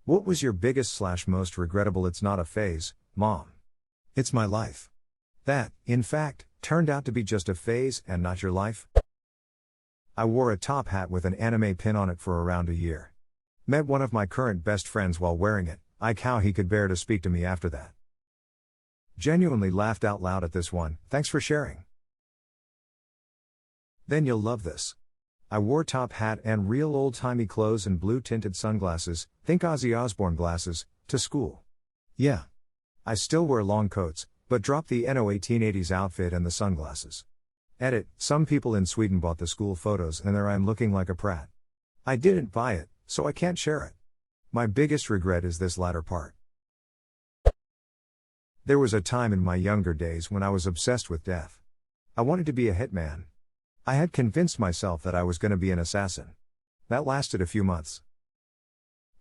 What was your biggest/most regrettable? It's not a phase, Mom. It's my life. That, in fact, turned out to be just a phase and not your life. I wore a top hat with an anime pin on it for around a year. Met one of my current best friends while wearing it. How he could bear to speak to me after that. Genuinely laughed out loud at this one. Thanks for sharing. Then you'll love this. I wore top hat and real old-timey clothes and blue-tinted sunglasses, think Ozzy Osbourne glasses, to school. Yeah. I still wear long coats, but dropped the NO 1880s outfit and the sunglasses. Edit, some people in Sweden bought the school photos and there I am looking like a prat. I didn't buy it, so I can't share it. My biggest regret is this latter part. There was a time in my younger days when I was obsessed with death. I wanted to be a hitman. I had convinced myself that I was going to be an assassin. That lasted a few months.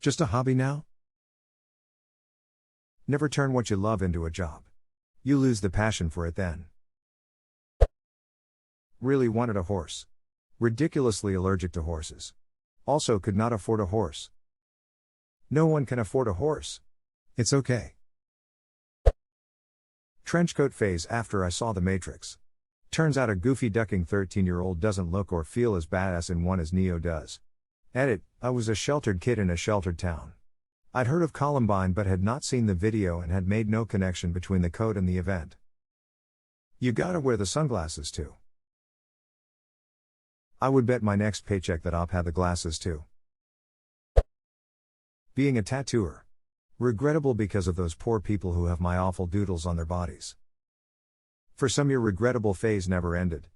Just a hobby now? Never turn what you love into a job. You lose the passion for it then. Really wanted a horse. Ridiculously allergic to horses. Also could not afford a horse. No one can afford a horse. It's okay. Trenchcoat phase after I saw The Matrix. Turns out a goofy ducking 13-year-old doesn't look or feel as badass in one as Neo does. Edit, I was a sheltered kid in a sheltered town. I'd heard of Columbine but had not seen the video and had made no connection between the code and the event. You gotta wear the sunglasses too. I would bet my next paycheck that Op had the glasses too. Being a tattooer. Regrettable because of those poor people who have my awful doodles on their bodies. For some your regrettable phase never ended.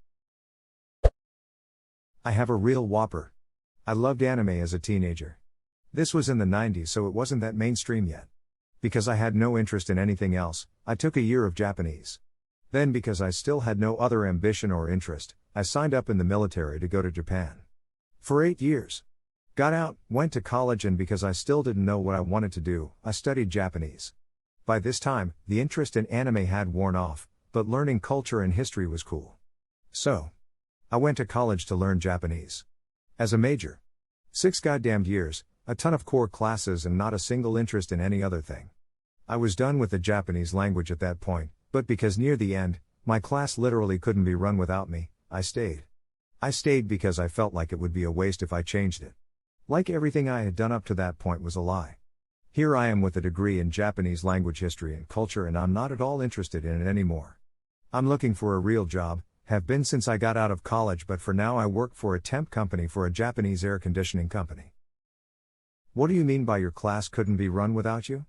I have a real whopper. I loved anime as a teenager. This was in the 90s so it wasn't that mainstream yet. Because I had no interest in anything else, I took a year of Japanese. Then because I still had no other ambition or interest, I signed up in the military to go to Japan. For 8 years. Got out, went to college and because I still didn't know what I wanted to do, I studied Japanese. By this time, the interest in anime had worn off, but learning culture and history was cool. So, I went to college to learn Japanese. As a major. 6 goddamned years, a ton of core classes and not a single interest in any other thing. I was done with the Japanese language at that point, but because near the end, my class literally couldn't be run without me, I stayed. I stayed because I felt like it would be a waste if I changed it. Like everything I had done up to that point was a lie. Here I am with a degree in Japanese language history and culture and I'm not at all interested in it anymore. I'm looking for a real job, have been since I got out of college but for now I work for a temp company for a Japanese air conditioning company. What do you mean by your class couldn't be run without you?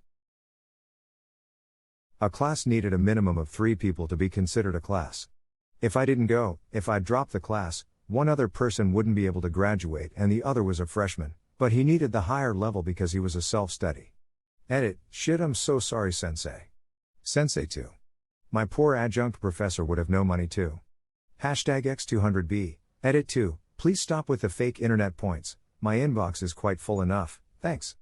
A class needed a minimum of 3 people to be considered a class. If I didn't go, if I dropped the class, one other person wouldn't be able to graduate and the other was a freshman, but he needed the higher level because he was a self-study. Edit, shit I'm so sorry sensei. Sensei too. My poor adjunct professor would have no money too. Hashtag X200B, edit 2, please stop with the fake internet points, my inbox is quite full enough, thanks.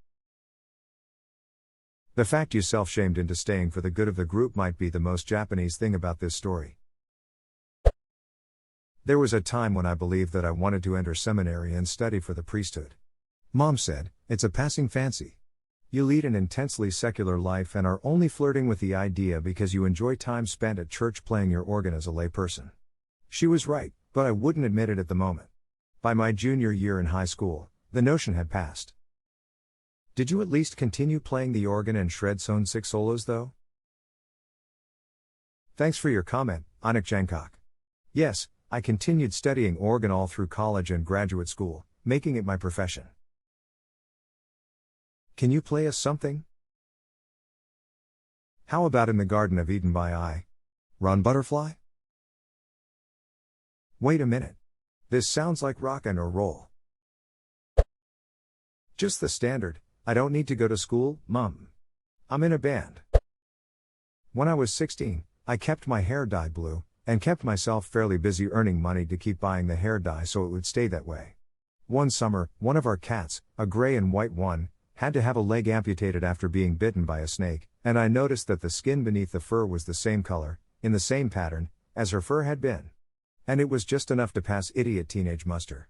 The fact you self-shamed into staying for the good of the group might be the most Japanese thing about this story. There was a time when I believed that I wanted to enter seminary and study for the priesthood. Mom said, it's a passing fancy. You lead an intensely secular life and are only flirting with the idea because you enjoy time spent at church playing your organ as a lay person. She was right, but I wouldn't admit it at the moment. By my junior year in high school, the notion had passed. Did you at least continue playing the organ and shred Zone 6 solos though? Thanks for your comment, Anik Jankok. Yes, I continued studying organ all through college and graduate school, making it my profession. Can you play us something? How about In the Garden of Eden by I. Ron Butterfly? Wait a minute. This sounds like rock and roll. Just the standard, I don't need to go to school, Mum. I'm in a band. When I was 16, I kept my hair dyed blue, and kept myself fairly busy earning money to keep buying the hair dye so it would stay that way. One summer, one of our cats, a gray and white one, had to have a leg amputated after being bitten by a snake, and I noticed that the skin beneath the fur was the same color, in the same pattern, as her fur had been. And it was just enough to pass idiot teenage muster.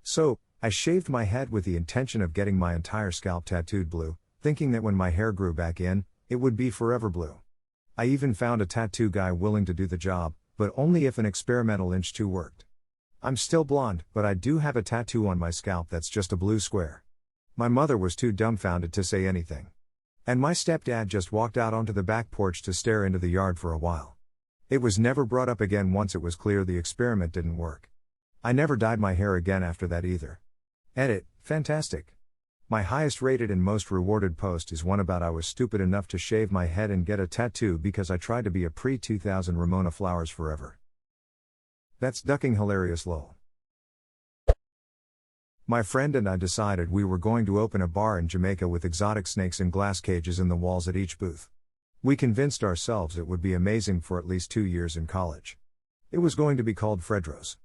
So, I shaved my head with the intention of getting my entire scalp tattooed blue, thinking that when my hair grew back in, it would be forever blue. I even found a tattoo guy willing to do the job, but only if an experimental inch 2 worked. I'm still blonde, but I do have a tattoo on my scalp that's just a blue square. My mother was too dumbfounded to say anything. And my stepdad just walked out onto the back porch to stare into the yard for a while. It was never brought up again once it was clear the experiment didn't work. I never dyed my hair again after that either. Edit, fantastic. My highest rated and most rewarded post is one about I was stupid enough to shave my head and get a tattoo because I tried to be a pre-2000 Ramona Flowers forever. That's ducking hilarious lol. My friend and I decided we were going to open a bar in Jamaica with exotic snakes in glass cages in the walls at each booth. We convinced ourselves it would be amazing for at least 2 years in college. It was going to be called Fredro's.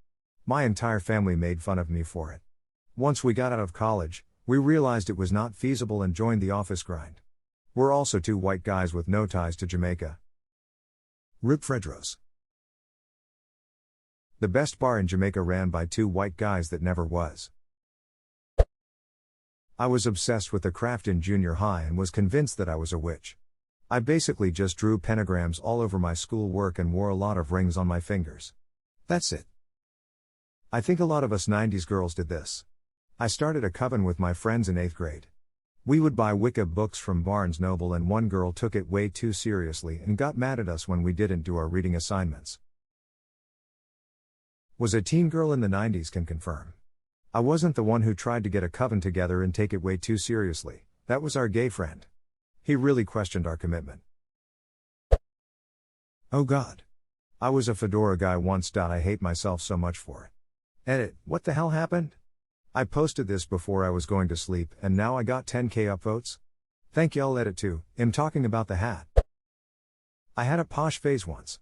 My entire family made fun of me for it. Once we got out of college, we realized it was not feasible and joined the office grind. We're also 2 white guys with no ties to Jamaica. RIP Fredro's. The best bar in Jamaica ran by 2 white guys that never was. I was obsessed with the craft in junior high and was convinced that I was a witch. I basically just drew pentagrams all over my schoolwork and wore a lot of rings on my fingers. That's it. I think a lot of us 90s girls did this. I started a coven with my friends in 8th grade. We would buy Wicca books from Barnes Noble and one girl took it way too seriously and got mad at us when we didn't do our reading assignments. Was a teen girl in the 90s can confirm. I wasn't the one who tried to get a coven together and take it way too seriously, that was our gay friend. He really questioned our commitment. Oh God. I was a fedora guy once. I hate myself so much for it. Edit, what the hell happened? I posted this before I was going to sleep and now I got 10k upvotes? Thank y'all. Edit 2, I'm talking about the hat. I had a posh phase once.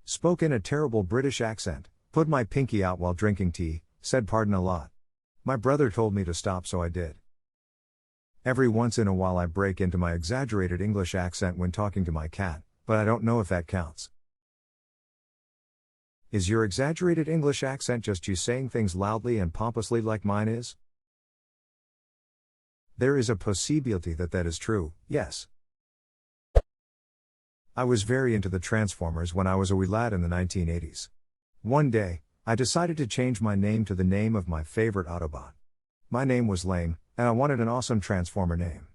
Spoke in a terrible British accent, put my pinky out while drinking tea, said pardon a lot. My brother told me to stop so I did. Every once in a while I break into my exaggerated English accent when talking to my cat, but I don't know if that counts. Is your exaggerated English accent just you saying things loudly and pompously like mine is? There is a possibility that that is true, yes. I was very into the Transformers when I was a wee lad in the 1980s. One day, I decided to change my name to the name of my favorite Autobot. My name was lame, and I wanted an awesome Transformer name.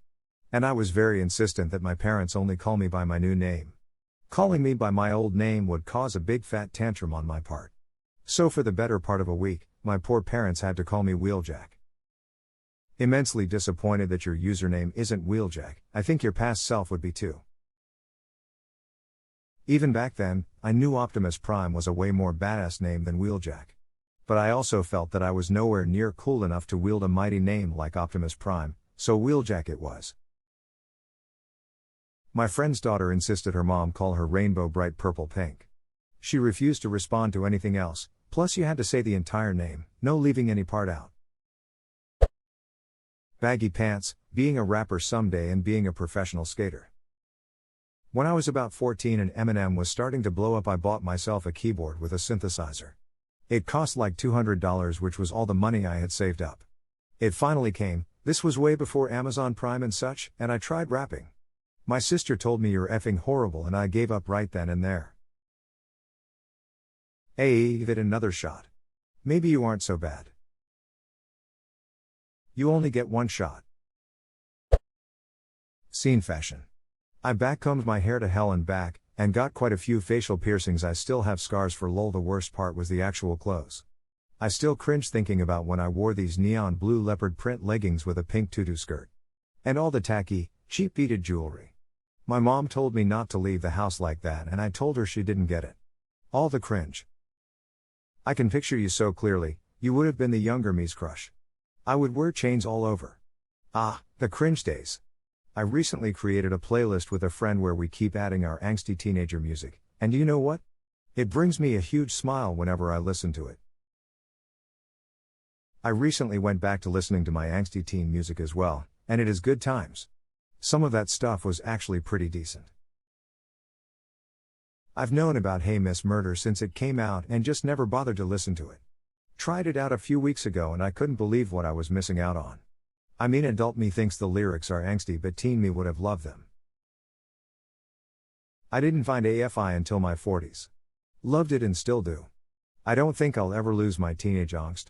And I was very insistent that my parents only call me by my new name. Calling me by my old name would cause a big fat tantrum on my part. So for the better part of a week, my poor parents had to call me Wheeljack. Immensely disappointed that your username isn't Wheeljack, I think your past self would be too. Even back then, I knew Optimus Prime was a way more badass name than Wheeljack. But I also felt that I was nowhere near cool enough to wield a mighty name like Optimus Prime, so Wheeljack it was. My friend's daughter insisted her mom call her Rainbow Bright Purple Pink. She refused to respond to anything else, plus you had to say the entire name, no leaving any part out. Baggy pants, being a rapper someday and being a professional skater. When I was about 14 and Eminem was starting to blow up, I bought myself a keyboard with a synthesizer. It cost like $200, which was all the money I had saved up. It finally came, this was way before Amazon Prime and such, and I tried rapping. My sister told me you're effing horrible and I gave up right then and there. Hey, give it another shot. Maybe you aren't so bad. You only get one shot. Scene fashion. I backcombed my hair to hell and back, and got quite a few facial piercings. I still have scars for lol. The worst part was the actual clothes. I still cringe thinking about when I wore these neon blue leopard print leggings with a pink tutu skirt. And all the tacky, cheap beaded jewelry. My mom told me not to leave the house like that and I told her she didn't get it. All the cringe. I can picture you so clearly, you would have been the younger me's crush. I would wear chains all over. Ah, the cringe days. I recently created a playlist with a friend where we keep adding our angsty teenager music, and you know what? It brings me a huge smile whenever I listen to it. I recently went back to listening to my angsty teen music as well, and it is good times. Some of that stuff was actually pretty decent. I've known about Hey Miss Murder since it came out and just never bothered to listen to it. Tried it out a few weeks ago and I couldn't believe what I was missing out on. I mean, adult me thinks the lyrics are angsty, but teen me would have loved them. I didn't find AFI until my 40s. Loved it and still do. I don't think I'll ever lose my teenage angst.